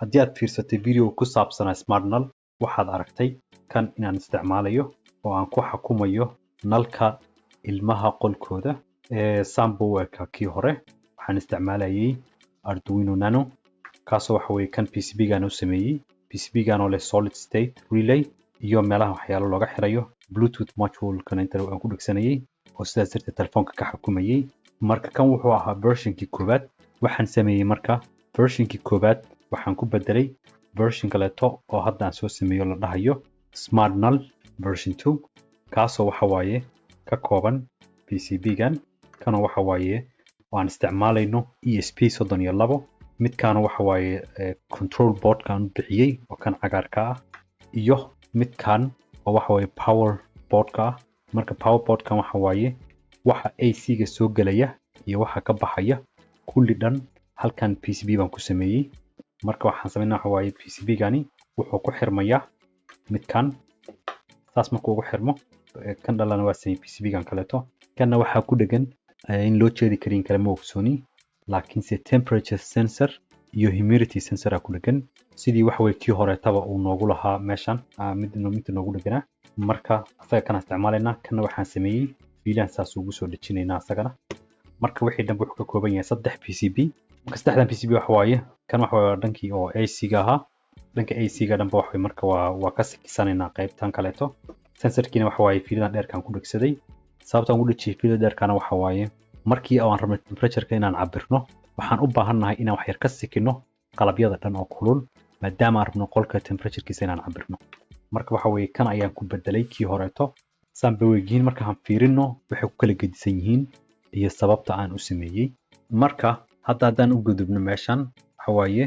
haddii aad fiirsatay video ku saabsanaa smart null waxaad aragtay kan inaan isticmaalayo oo aan ku xakumayo nalka ilmaha qolkooda sampleka kii hore waxaan isticmaalayay Arduino Nano kaasoo waxa weeye kan PCB-gaan u sameeyay PCB-gaan oo leh solid state relay iyo meelaha waxyaalo looga xirayo Bluetooth module kan inta aan ku dhigsanayay oo sidaas darteed telefoonka ka xukumayay marka kan wuxuu ahaa version-kii koowaad waxaan sameeyay marka version-kii koowaad waxaan ku bedelay version kaleeto oo hadda aan soo sameeyo la dhahayo smart null version 2 kaasoo waxa waaye ka kooban PCB-gaan kana waxa waaye waan isticmaalayno ESP32 midkaana waxa waaye control board-kan bixiyay oo kan cagaarka ah iyo midkan oo waxa waaye power board-ka marka power board-kan waxa waaye waxa AC-ga soo galaya iyo waxa ka baxaya kulli dhan halkan PCB baan ku sameeyay marka waxaan sameynaa waxa waaye PCB-gani wuxuu ku xirmayaa midkan saas markuu ugu xirmo kan dhalana waa sameeyay PCB-gan kaleeto kana waxaa ku dhagan in loo jeedi karin kale ma ogsooni laakiin se temperature sensor iyo humidity sensor ku dhagan sidii wax way kii hore taba uu noogu lahaa meeshan mid noogu dhaganaa marka asaga kana isticmaalayna kana waxaan sameeyay fiilan saas ugu soo dhajinaynaa asagana marka wixii dhanba wuxuu ka kooban yahay 3 PCB marka saddexdan PCB waxa waaye kan waxa waaye dhankii oo AC-ga ahaa dhanka AC-ga dhanba waxa marka waa ka sikisanaynaa qaybtan kaleeto sensorkiina waxa waaye fiilan dheerkan ku dhigsaday sababta aan u dhajiyay fiilan dheerkana waxa waaye markii aan rabno temperature-ka inaan cabirno waxaan u baahannahay inaan wax yar ka sikino qalabyada dhan oo kulul maadaama aan rabno qolka temperature-kiisa inaan cabirno marka waxa weeye kan ayaan ku bedelay kii horeeto sambaweegiin marka aan fiirino waxay ku kala gedisan yihiin iyo sababta aan u sameeyay marka haddaan u gudubno meeshan waxa waaye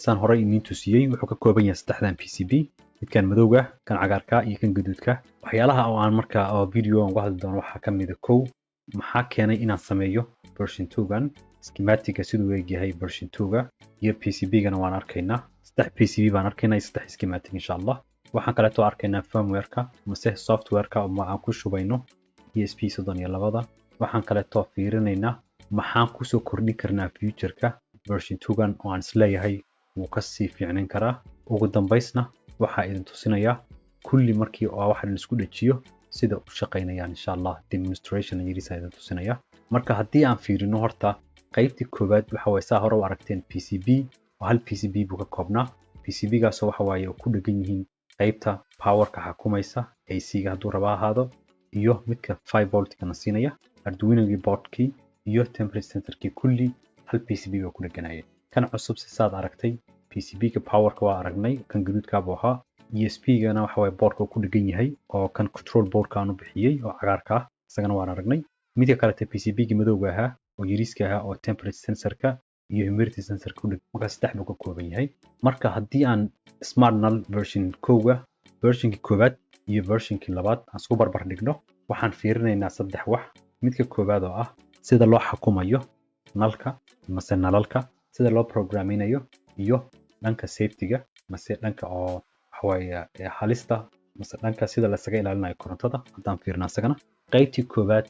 san hore idin tusiyay wuxuu ka kooban yahay saddexdan PCB midkan madowga kan cagaarka iyo kan gaduudka waxyaalaha oo aan marka video aan uga hadli doono waxa kamid ah kow maxaa keenay inaan sameeyo version 2-gan schematic sidoo uu yahay version 2-ga iyo PCB-gana waan arkaynaa saddex PCB baan arkaynaa saddex schematic insha Allah waxaan kale oo arkaynaa firmware-ka mise software-ka oo aan ku shubayno ESP32 waxaan kale oo fiirinaynaa maxaan ku soo kordhin karnaa future-ka version 2-gan oo aan isleeyahay wuu ka sii fiicnaan karaa ugu dambeysna waxa idin tusinayaa kulli markii oo waxa la isku dhajiyo sida u shaqeynayaan insha Allah demonstration yiriisa idin tusinaya marka haddii aan fiirino horta qaybtii koowaad waxa way saa hore u aragteen PCB oo hal PCB buu ka koobnaa PCB-gaas waxa waaye ku dhagan yihiin qaybta power-ka xukumaysa AC-ga hadduu raba ahaado iyo midka 5 volt-kana siinaya Arduino-gii board-kii iyo temperature sensor-kii kulli hal PCB oo ku dhaganaya kan cusub si saad aragtay PCB-ga power-ka waa aragnay kan gaduudka buu ahaa ESP-gana waxa way board-ka ku dhagan yahay oo kan control board-ka aan u bixiyay oo cagaarka ah isagana waan aragnay midka kale PCB-ga madowga ahaa oo yariiska ahaa oo temperature sensor-ka iyo humidity sensor-ka ku dhagan marka saddex buu ka kooban yahay marka haddii aan smart null version 2-ga version-kii koowaad iyo version-kii labaad aan isku barbar dhigno waxaan fiirinaynaa saddex wax midka koowaad oo ah sida loo xukumayo nalka mise nalalka sida loo programinayo iyo dhanka safety-ga mise dhanka oo waxawaaye halista mise dhanka sida la isaga ilaalinayo korontada haddaan fiirino asagana qaybtii koowaad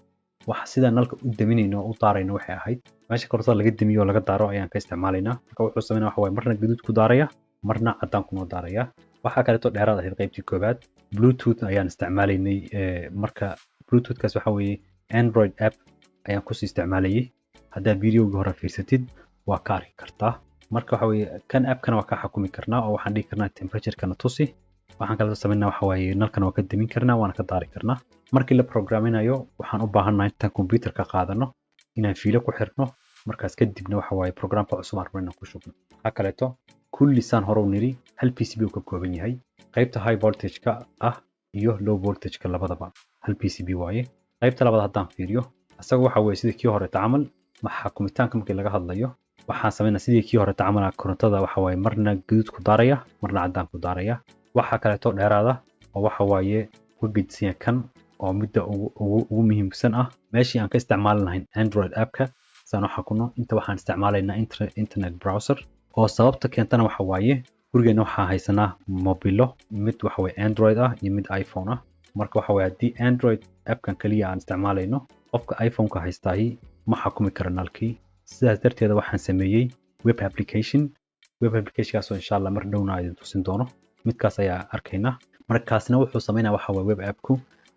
waxa sida nalka u daminayno oo u daarayno waxay ahayd meesha korontada laga damiyo oo laga daaro ayaan ka isticmaalaynaa marka wuxuu sameeyaa waxa waaye marna gaduud ku daaraya marna cadaan ku daaraya waxa kale oo dheeraad ahayd qaybtii koowaad Bluetooth ayaan isticmaalaynay marka Bluetooth-kaas waxa weeye Android app ayaan ku sii isticmaalayay haddaad video-ga hore fiirsatid waa ka arki kartaa marka waxa weeye kan app-kana waa ka xukumi karnaa oo waxaan dhigi karnaa temperature-kana tusi waxaan kala sameynaa waxa waaye nalkana waa ka damin karnaa waana ka daari karnaa markii la programinayo waxaan u baahannahay intaan computer-ka qaadano inaan fiilo ku xirno markaas kadibna waxa waaye programka cusub aan rabno ku shubno waxa kaleeto kulli saan hore u niri hal PCB uu ka kooban yahay qaybta high voltage-ka ah iyo low voltage-ka labadaba hal PCB waaye qaybta labaad haddaan fiiriyo asaga waxa weeye sidii kii hore tacamal xukumitaanka markii laga hadlayo waxaan sameynaa sidii kii hore tacamal korontada waxa waaye marna gaduud ku daaraya marna cadaan ku daaraya waxa kale oo dheeraada oo waxa waaye ku gidsan kan oo midda ugu muhiimsan ah meeshii aan ka isticmaalan lahayn Android app-ka saan waxa kuno inta waxaan isticmaalaynaa internet browser oo sababta keentana waxa waaye gurigeena waxaan haysanaa mobilo mid waxa waaye Android ah iyo mid iPhone ah marka waxa waaye haddii Android app-kan kaliya aan isticmaalayno qofka iPhone-ka haystaahi ma xukumi karo nalkii sidaas darteed waxaan sameeyay web application web application kaas oo insha Allah mar dhowna ay tusin doono midkaas ayaa arkaynaa markaasna wuxuu sameynaa waxa way web app ku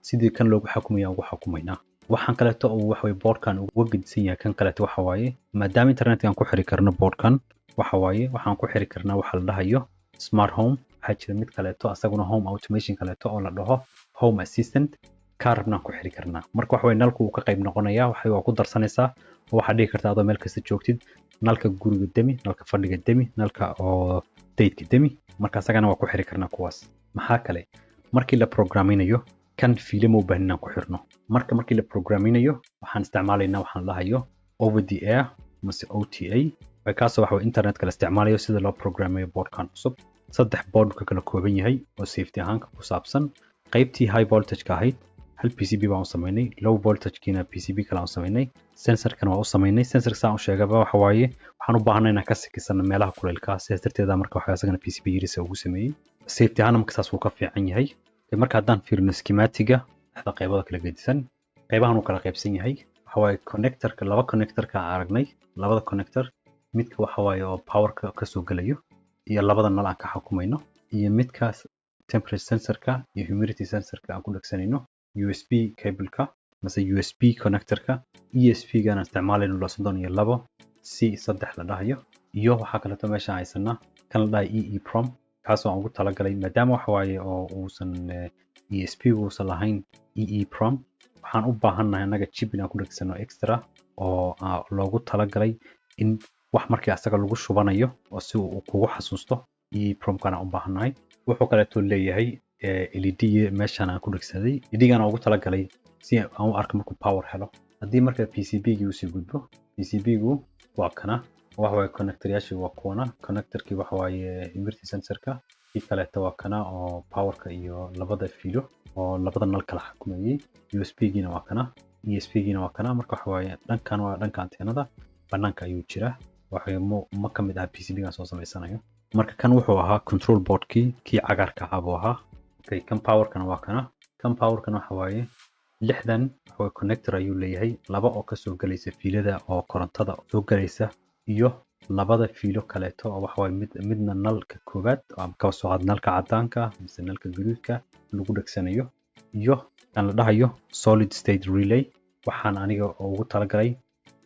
sidii kan loogu xukumayo ugu xukumaynaa waxaan kaleeto oo waxa way boardkan ugu gudsan yahay kan kaleeto waxa waaye maadaama internet-kan ku xiri karno boardkan waxa waaye waxaan ku xiri karnaa waxa la dhahayo smart home waxaa jira mid kaleeto asaguna home automation kaleeto oo la dhaho home assistant kaarna ku xiri karnaa marka waxa way nalku uu ka qayb noqonayaa waxa ku darsanaysaa oo waxa dhigi kartaa adoo meel kasta joogtid nalka guriga demi nalka fadhiga demi nalka oo daydka demi marka asagana waa ku xiri karnaa kuwaas maxaa kale markii la programinayo kan fiilimo u baahan inaan ku xirno markii la programinayo waxaan isticmaalaynaa waxaan lahayo over the air mase OTA way kaasoo waxa internet kala isticmaalayo sida loo programayo boardkan cusub saddex board ka kala kooban yahay oo safety ahaan ku saabsan qaybtii high voltage ka ahayd hal PCB baan u sameynay low voltage kiina PCB kala u sameynay sensor kan waa u sameynay sensor saan u sheegaba waxa waaye waxaan u baahanay inaan ka sikisano meelaha kuleelka sidaas darteeda marka waxa asagana PCB yirisa ugu sameeyay safety ahaan marka saas uu ka fiican yahay marka haddaan fiirino schematiga dhexda qaybada kala gedisan qaybahan uu kala qaybsan yahay waxa waaye connectorka laba connectorka aragnay labada connector midka waxa waaye oo powerka ka soo galayo iyo labada nal aan ka xukumayno iyo midkaas temperature sensorka iyo humidity sensorka aan ku dhagsanayno USB cable-ka mase USB connector-ka ESP-gana isticmaalayno 202 C3 la dhahayo iyo waxa kale oo meesha haysanaa kan la dhahay EEPROM kaas oo aan ugu talagalay maadaama waxa waaye oo uusan ESP uusan lahayn EEPROM waxaan u baahannahay anaga chip inaan ku dhagsano extra oo loogu talagalay in wax markii asaga lagu shubanayo oo si uu kugu xasuusto EEPROM kana u baahannahay wuxuu kale oo leeyahay LED meeshan aan ku dhagsaday LED-gana ugu talagalay si aan u arko markuu power helo haddii marka PCB-gi uu sii gudbo PCB-gu waa kana waxa way connector-yaasha waa kuwana connector-kii waxa waaye humidity sensor-ka kii kaleeto waa kana oo power-ka iyo labada fiilo oo labada nal kala xukumayay USB-gina waa kana ESP-gina waa kana marka waxa waaye dhankan waa dhanka anteenada banaanka ayuu jiraa waxa ma ka mid ah PCB-ga soo sameysanayo marka kan wuxuu ahaa control board-kii kii cagaarka ahaa buu ahaa okay kan power-kana waa kana kan power-kana waxa waaye 60 waxa connector ayuu leeyahay laba oo ka soo galaysa fiilada oo korontada soo galaysa iyo labada fiilo kaleeto oo waxa waaye midna nalka koobaad oo ka soo had nalka cadaanka mise nalka guduudka lagu dhagsanayo iyo aan la dhahayo solid state relay waxaan aniga ugu talagalay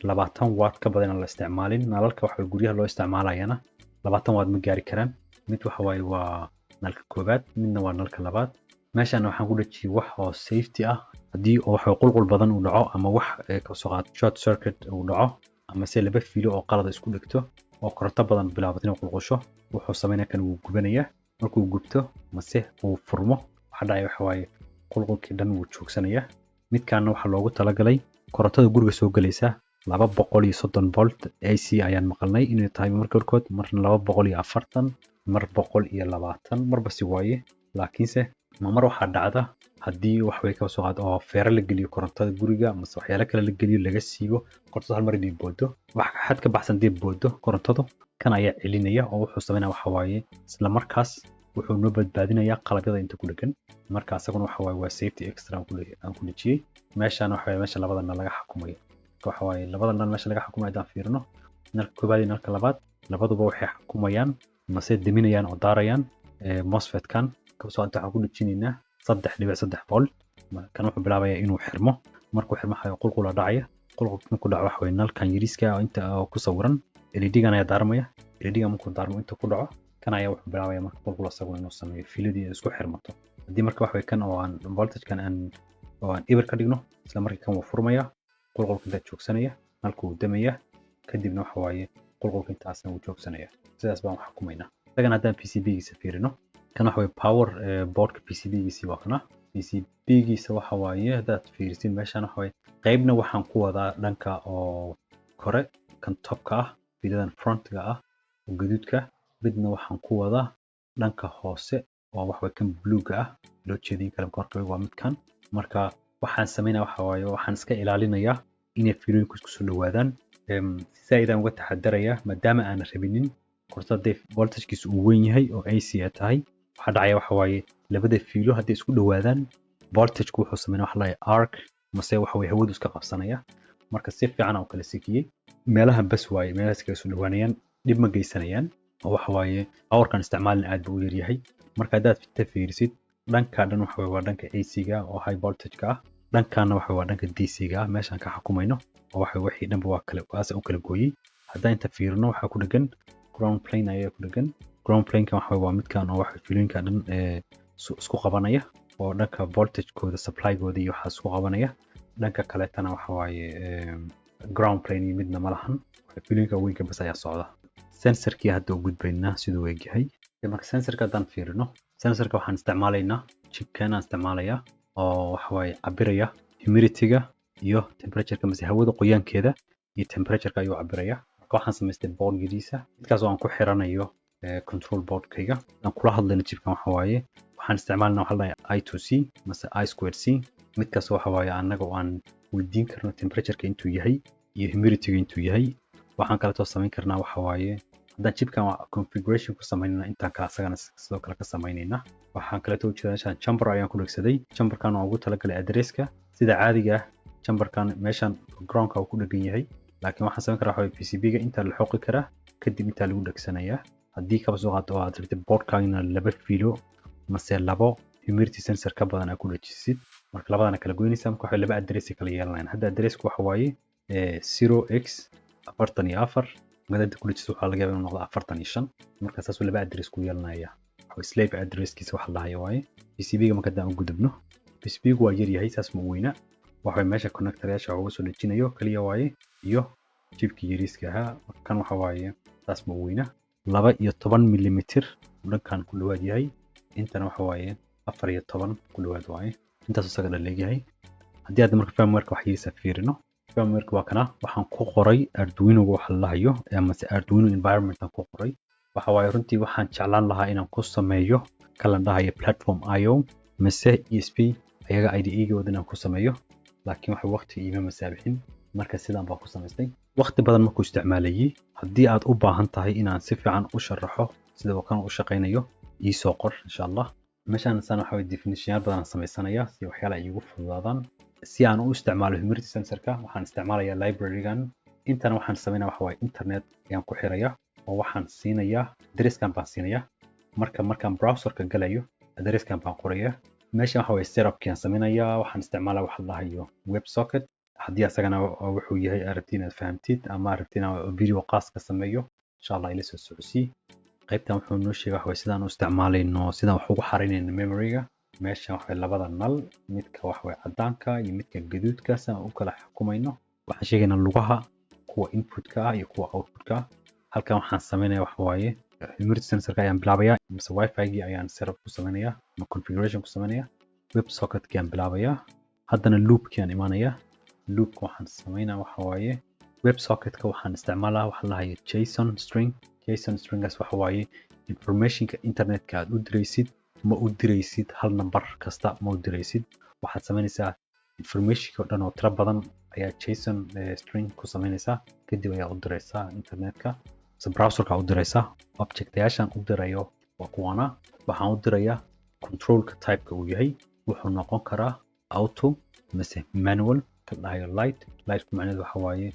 20 watt ka badan la isticmaalin nalalka waxa guryaha loo isticmaalayana 20 watt ma gaari karaan mid waxa waaye waa nalka koobaad midna waa nalka labaad meeshan waxaan ku dhajiyay wax oo safety ah hadii oo wax qulqul badan uu dhaco ama wax ka soo qaad short circuit uu dhaco ama se laba fiilo oo qalad isku dhigto oo koronto badan bilaabatin oo qulqusho wuxuu sameeyaa kan uu gubanaya markuu gubto mase uu furmo waxa dhacay waxa waaye qulqulkii dhan uu joogsanaya midkaana waxa loogu talagalay korontada guriga soo galaysa 230 volt AC ayaan maqalnay inay tahay marka horkood marna 240 mar 120 marba si waaye laakiinse mar waxa dhacda haddii wax way ka soo qaad oo feer la geliyo korontada guriga ama waxyaalo kale la geliyo laga siibo korontada hal mar inay boodo wax xad ka baxsan dib boodo korontadu kan ayaa celinaya oo wuxuu sameeyaa waxa waaye isla markaas wuxuu noo badbaadinayaa qalabyada inta ku dhagan marka asaguna waxa waaye waa safety extra aan ku dhijiyay meeshan waxa waaye meesha labadana laga xukumayo waxa waaye labadana meesha laga xukumayo hadaan fiirino nalka koobaad iyo nalka labaad labaduba waxay xukumayaan mase deminayaan oo daarayaan MOSFET kan kasoo inta waxaan ku dhijinaynaa 3.3 volt kan wuxuu bilaabayaa inuu xirmo markuu xirmo waxa qulqul dhacaya qulqulka ku dhaco waxa way nalkan yariiska inta ku sawiran LED-gan ayaa daarmaya LED-ga markuu daarmo inta ku dhaco kan ayaa wuxuu bilaabayaa marka qulqul asagu inuu sameeyo fiiladii isku xirmato hadii marka waxa way kan oo aan voltage kan aan eber ka dhigno isla markii kan uu furmaya qulqulka inta joogsanaya nalku damaya kadibna waxa waaye qulqulka intaasna uu joogsanaya sidaas baan wax xukumaynaa dagan haddaan PCB-giisa fiirino kan waxa way power board-ka PCB-giisa waa kana PCB-giisa waxa waaye hadaad fiirisin meeshan waxa way qaybna waxaan ku wadaa dhanka oo kore kan top-ka ah fiiladan front-ga ah oo gaduudka midna waxaan ku wadaa dhanka hoose oo wax way kan blue-ga ah loo jeedin kara korka waa midkan marka waxaan sameynaa waxa waaye waxaan iska ilaalinayaa inay fiilooyinku isku soo dhawaadaan si aydan uga taxadaraya maadaama aan rabinin korontada voltage-kiisu uu weyn yahay oo AC tahay waxa dhacaya waxa waaye labada fiilo haddii isku dhawaadaan voltage-ku wuxuu sameeyaa wax la arc mase waxa way hawadu iska qabsanaya marka si fiican oo kala sikiyay meelaha bas waaye meelahaas kala soo dhawaanayaan dib ma geysanayaan oo waxa waaye powerkan isticmaalin aad buu u yar yahay marka hadaad fiirisid dhanka dhan waxa waa dhanka AC-ga oo high voltage-ka ah dhankana waxa waa dhanka DC-ga ah meeshan ka xukumayno oo waxa wixii dhanba waa kale waas u kala gooyay haddaan inta fiirino waxa ku dhagan ground plane ayaa ku dhagan ground plane kan waxa waa midkan oo waxa fiilinka dhan isku qabanaya oo dhanka voltage-kooda supply-gooda iyo waxa isku qabanaya dhanka kale tana waxa waaye ground plane midna ma lahan waxa fiilinka weynka bas ayaa socda sensorkii hadda u gudbaynaa sidoo uu yahay marka sensorka haddaan fiirino sensorka waxaan isticmaalaynaa chipkan aan isticmaalayaa oo waxa waaye cabiraya humidity-ga iyo temperature-ka mise hawada qoyaankeeda iyo temperature-ka ayuu cabiraya marka waxaan samaystay board yariisa midkaas oo aan ku xiranayo control board-kayga aan kula hadlayno chipkan waxa waaye waxaan isticmaalnaa waxa la I2C mise I2C midkaas waxa waaye annaga oo aan weydiin karno temperature-ka intuu yahay iyo humidity-ga intuu yahay waxaan kale too samayn karnaa waxa waaye haddaan chipkan configuration ku samaynayna intaan ka asagana sidoo kale ka samaynayna waxaan kale too jeedaa meeshan chamber ayaan ku dhagsaday chamberkan oo ugu talagalay addresska sida caadiga ah chamberkan meeshan groundka uu ku dhagan yahay laakiin waxaan samayn karaa waxa PCB-ga inta la xoqi karaa kadib inta lagu dhagsanayaa haddii ka soo qaato aad rabtid boardkaagina laba fiilo mase labo humidity sensor ka badan aad ku dhajisid marka labadana kala goynaysaa marka waxay laba address kala yeelanayaan hadda addresska waxa waaye 0x 44 madada ku dhajisid waxa laga yaabaa inuu noqdo 45 marka saas laba address ku yeelanaya waxa slave addresskiisa waxa la hayo waaye PCB-ga marka daan u gudubno PCB-gu waa yar yahay saas ma weyna waxa meesha connector-yaasha uga soo dhajinayo kaliya waaye iyo chipkii yariiska ahaa kan waxa waaye saas ma weyna 12 millimeter dhankan ku dhawaad yahay intana waxa waaye 14 ku dhawaad waaye intaas isaga dhaleeyahay haddii aad marka firmware-ka wax yariisa fiirino firmware-ka waa kana waxaan ku qoray Arduino waxa la hayo ama Arduino environment aan ku qoray waxa waaye runtii waxaan jeclaan lahaa inaan ku sameeyo kala dhahayo platform IO mise ESP ayaga IDE-gooda inaan ku sameeyo laakiin waxa waqti iima masaabixin marka sidaan baan ku samaystay waqti badan markuu isticmaalayay haddii aad u baahan tahay inaan si fiican u sharaxo sida uu kan u shaqeynayo ii soo qor insha Allah meeshaan san waxa way definition badan samaysanaya si waxyaalaha iigu fududaadaan si aan u isticmaalo humidity sensor-ka waxaan isticmaalayaa library-gan intana waxaan sameynaa waxa waaye internet ayaan ku xirayaa oo waxaan siinayaa address-kan baan siinayaa markaan browser-ka galayo address-kan baan qorayaa meesha waxa way setup-kan sameynaya waxaan isticmaalaa waxa la hayo WebSocket haddii asagana wuxuu yahay aragtiin aad fahamtid ama aragtiin video qaas ka sameeyo insha Allah ila soo socodsi qaybtan wuxuu noo sheegay waxa sidaan u isticmaalayno sidaan wax ugu xarinayno memory-ga meesha waxa labada nal midka waxa way cadaanka iyo midka gaduudka saan u kala xukumayno waxaan sheegaynaa lugaha kuwa input-ka iyo kuwa output-ka halkan waxaan sameynaa waxa waaye humidity sensor-ka ayaan bilaabayaa mise wifi-gi ayaan setup ku sameynayaa ama configuration ku sameynayaa WebSocket-ki ayaan bilaabayaa haddana loop-ki ayaan imaanayaa loop-ka waxaan sameynaa waxa waaye WebSocket-ka waxaan isticmaalaa waxa la hayo JSON stringas waxa waaye information-ka internet-ka aad u diraysid ma u diraysid hal number kasta ma u diraysid waxaad sameynaysaa information-ka oo dhan oo tiro badan ayaa JSON string ku sameynaysaa kadib ayaa u diraysaa internet-ka browser-ka u diraysaa object-yaashan u dirayo waa kuwana waxaan u dirayaa control-ka type-ka uu yahay wuxuu noqon karaa auto mise manual ka dhahayo light macnaheedu waxa waaye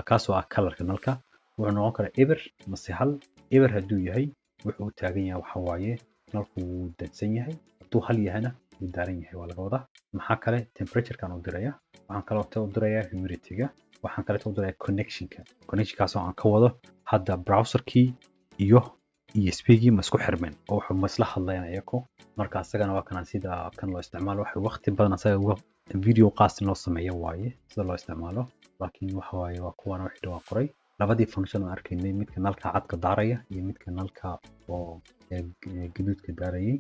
kaasoo ah color-ka nalka wuxuu noqon karaa eber mise hal eber hadduu yahay wuxuu u taagan yahay waxa waaye nalku wuu dansan yahay hadduu hal yahayna wuu daaran yahay waa laga wadaa maxaa kale temperature-kan u diraya waxaan kaloo u dirayaa humidity-ga waxaan kale u dirayaa connection-kaasoo aan ka wado hadda browser-kii iyo ESP-gii ma isku xirmeen oo wuxuu masla hadlayaan iyagu marka asagana waa kana sida kan loo isticmaalo waxa waqti badan asaga uga video qaas loo sameeyo waaye sida loo isticmaalo laakiin waxa waaye waa kuwan wixii dhawaa qoray labadii function aan arkaynay midka nalka cadka daaraya iyo midka nalka oo gaduudka daarayay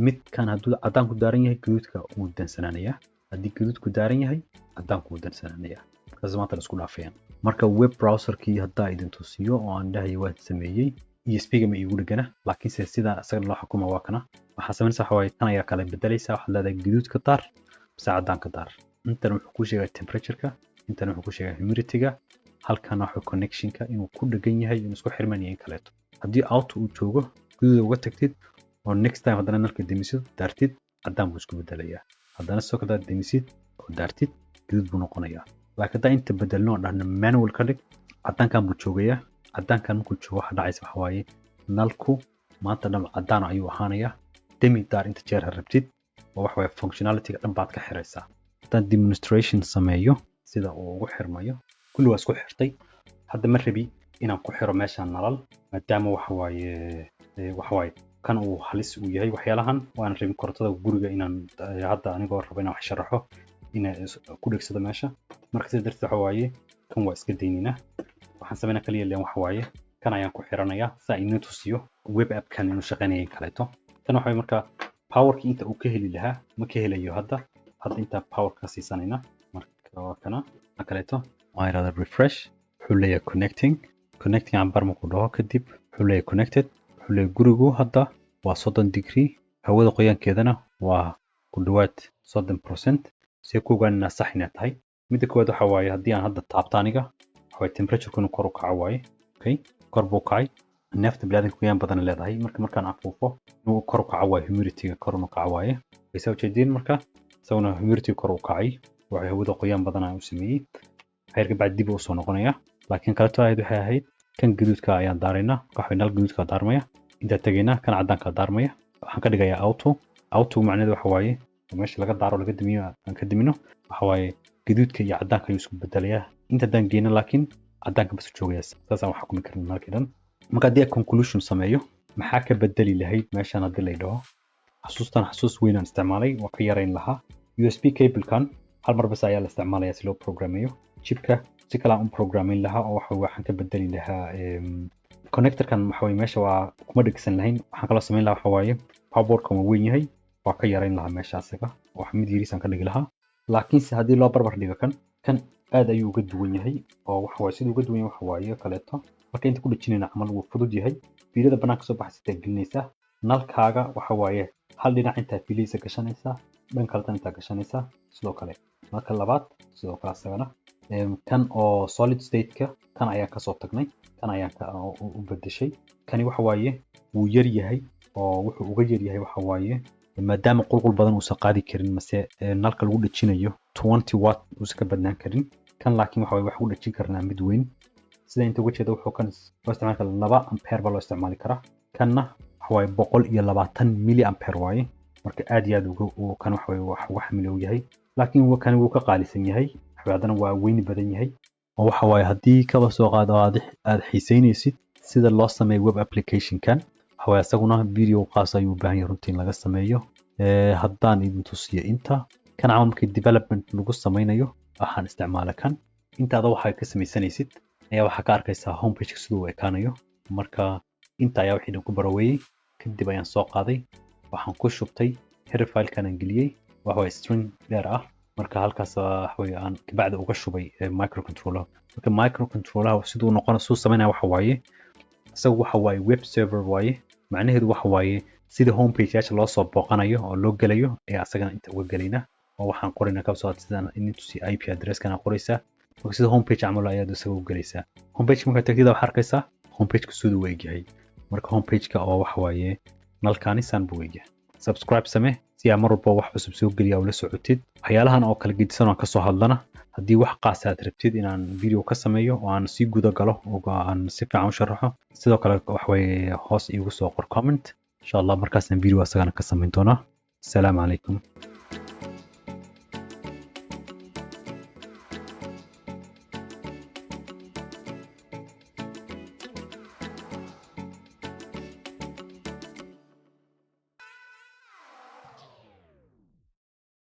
midkan hadduu cadaan ku daaran yahay gaduudka uu dansanaanaya haddii gaduudku daaran yahay cadaanku uu dansanaanaya markaas maanta la isku dhaafayaan marka web browser-kii haddaa idin tusiyo oo aan dhahayo waan sameeyey ESP-ga ma iigu dhigana laakiin sida asaga loo xukumo waa kana waxaa sameynaysaa waxa waaye tan ayaa kala bedelaysaa waxaad leedahay gaduudka daar mise cadaanka daar intan wuxuu ku sheegaa temperature-ka intan wuxuu ku sheegaa humidity-ga halkana waxa connection-ka inuu ku dhagan yahay inuu isku xirman yahay kaleeto haddii auto uu joogo gaduud uga tagtid oo next time haddana nalka demisid daartid cadaan buu isku bedelayaa haddana soo kadaad demisid oo daartid gaduud buu noqonayaa laakiin haddaan inta bedelno oo dhahna manual ka dhig cadaankan buu joogayaa cadaankan markuu joogo waxa dhacaysa waxa waaye nalku maanta dhan cadaan ayuu ahaanayaa demi daar inta jeer rabtid oo wax way functionality-ga dhan baad ka xiraysaa haddaan demonstration sameeyo sida uu ugu xirmayo kulli waa isku xirtay hadda ma rabi inaan ku xiro meeshaan nalal maadaama waxa waaye kan uu halis u yahay waxyaalahan waan rabin korontada guriga inaan hadda anigoo rabo inaan wax sharaxo inaan ku dhegsado meesha marka sida darteed waxa waaye kan waa iska daynina waxaan sameynaa kaliya leen waxa waaye kan ayaan ku xiranayaa saa inuu tusiyo web app kan inuu shaqeynayay kaleeto kan waxa marka powerkii inta uu ka heli lahaa ma ka helayo hadda inta power ka siisanayna marka waa kana kaleeto waa iraada refresh wuxuu leeyahay connecting aan bar markuu dhaho kadib wuxuu leeyahay connected wuxuu leeyahay gurigu hadda waa 30 degree hawada qoyaankeedana waa ku dhawaad 30% si ku ogaanina sax inay tahay midda koowaad waxa waaye haddii aan hadda taabto aniga waxa temperature-ku kor u kaco waaye okay kor buu kacay neefta bini'aadamka qoyaan badan leedahay markaan afuufo inuu kor u kaco waaye humidity-ga kor u kaco waaye way soo jeedin marka isaguna humidity kor u kacay waxa hawada qoyaan badan u sameeyay heerka baad dib u soo noqonaya laakiin kala taayid waxay ahayd kan gaduudka ayaan daaraynaa waxa nal gaduudka daarmaya inta tagayna kan cadaanka daarmaya waxaan ka dhigayaa auto macnaheedu waxa waaye meesha laga daaro laga damiyo aan ka damino waxa waaye gaduudka iyo cadaanka ayuu isku bedelayaa inta daan geeyna laakiin cadaanka bas joogaya saas aan wax xukumi karnaa markiidan marka hadii conclusion sameeyo maxaa ka bedeli lahayd meeshan hadii la yidhaho xasuus weyn aan isticmaalay waa ka yarayn lahaa USB cable kan hal mar bas ayaa la isticmaalayaa si loo programmeeyo chipka si kala aan programmeyn lahaa oo waxaan ka bedeli lahaa connector kan waxa way meesha waa kuma dhigsan lahayn waxaan kala sameyn lahaa waxa waaye power kan waa weyn yahay waa ka yarayn lahaa meesha asaga wax mid yariisan ka dhigi lahaa laakiin si hadii loo barbar dhigo kan aad ayuu uga duwan yahay oo waxa waaye sidoo uga duwan yahay waxa waaye kaleeto marka inta ku dhajinayna camal wuu fudud yahay fiilada banaanka soo baxaysa gelinaysa nalkaaga waxa waaye hal dhinac inta fiilisa gashanaysa dhan kale inta gashanaysa sidoo kale marka labaad sidoo kale asagana kan oo solid state-ka kan ayaan ka soo tagnay kan ayaan u bedeshay kani waxa waaye wuu yar yahay oo wuxuu uga yar yahay waxa waaye maadaama qulqul badan uusan qaadi karin mase nalka lagu dhajinayo 20 watt uusan ka badnaan karin kan laakiin waxa waaye wax u dhajin karnaa mid weyn sida inta uga jeeda wuxuu kan loo isticmaali karaa 2 ampere ba loo isticmaali karaa kanna waxa waaye 120 milli ampere waaye marka aad iyo aad uu kan waxa waaye wax miloo yahay laakiin kan wuu ka qaalisan yahay haddana waa weyn badan yahay oo waxa waaye hadii kaba soo qaado aad xiiseynaysid sida loo sameeyo web application kan waxa waaye asaguna video qaas ayuu u baahan yahay runtii in laga sameeyo haddaan idin tusiyo inta kan camal markii development lagu sameynayo waxaan isticmaala kan intaada waxa ka sameysanaysid ayaa waxa ka arkaysaa homepage sidoo uu ekaanayo marka inta ayaa wixii dhan ku baraweeyay kadib ayaan soo qaaday waxaan ku shubtay header file kan aan geliyay waxa waaye string dheer ah marka halkaas waxa weeye aan kabacdi uga shubay microcontroller marka microcontroller sidoo noqon soo sameynaa waxa waaye isagu waxa waaye web server waaye macnaheedu waxa waaye sida homepage yaasha loo soo booqanayo oo loo galayo ee asagana inta uga galayna oo waxaan qoraynaa ka soo sidaan in tusi IP address kana qoraysa marka sida homepage camal ayaad isaga u galaysaa homepage marka tagtida waxa arkaysaa homepage ku sidoo u egyahay marka homepage ka oo waxa waaye nalkaani san buu egyahay subscribe samee si aad mar walba wax cusub soo geliya oo la socotid waxyaalahan oo kala gedisan oo ka soo hadlana haddii wax qaas aad rabtid inaan video ka sameeyo oo aan si guda galo oo aan si fiican u sharaxo sidoo kale wax way hoos iigu soo qor comment insha Allah markaas aan video asagana ka sameyn doona assalamu alaykum